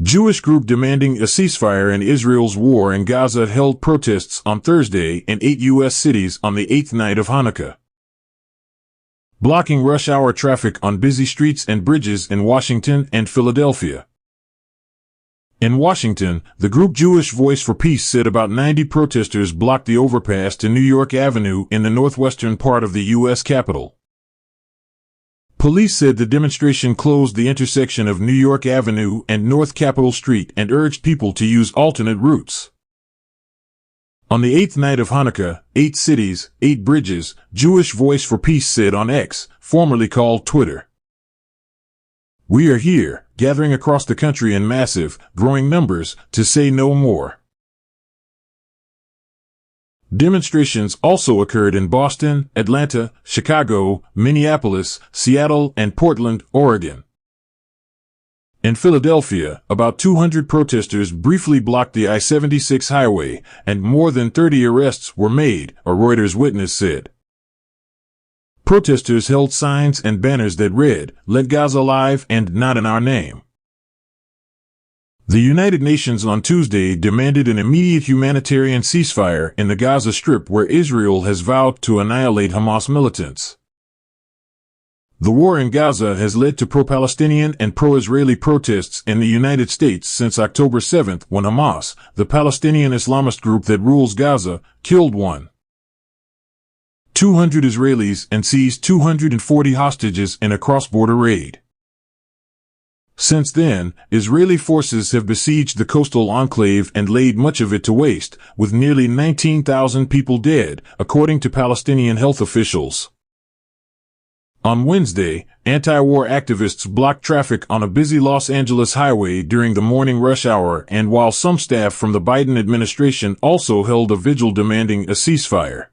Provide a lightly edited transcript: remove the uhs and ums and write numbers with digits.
Jewish group demanding a ceasefire in Israel's war in Gaza held protests on Thursday in 8 U.S. cities on the 8th night of Hanukkah, blocking rush hour traffic on busy streets and bridges in Washington and Philadelphia. In Washington, the group Jewish Voice for Peace said about 90 protesters blocked the overpass to New York Avenue in the northwestern part of the U.S. Capitol. Police said the demonstration closed the intersection of New York Avenue and North Capitol Street and urged people to use alternate routes. On the 8th night of Hanukkah, 8 cities, 8 bridges, Jewish Voice for Peace said on X, formerly called Twitter. "We are here, gathering across the country in massive, growing numbers, to say no more." Demonstrations also occurred in Boston, Atlanta, Chicago, Minneapolis, Seattle, and Portland, Oregon. In Philadelphia, about 200 protesters briefly blocked the I-76 highway, and more than 30 arrests were made, a Reuters witness said. Protesters held signs and banners that read, "Let Gaza live and not in our name." The United Nations on Tuesday demanded an immediate humanitarian ceasefire in the Gaza Strip, where Israel has vowed to annihilate Hamas militants. The war in Gaza has led to pro-Palestinian and pro-Israeli protests in the United States since October 7, when Hamas, the Palestinian Islamist group that rules Gaza, killed 200 Israelis and seized 240 hostages in a cross-border raid. Since then, Israeli forces have besieged the coastal enclave and laid much of it to waste, with nearly 19,000 people dead, according to Palestinian health officials. On Wednesday, anti-war activists blocked traffic on a busy Los Angeles highway during the morning rush hour, and while some staff from the Biden administration also held a vigil demanding a ceasefire.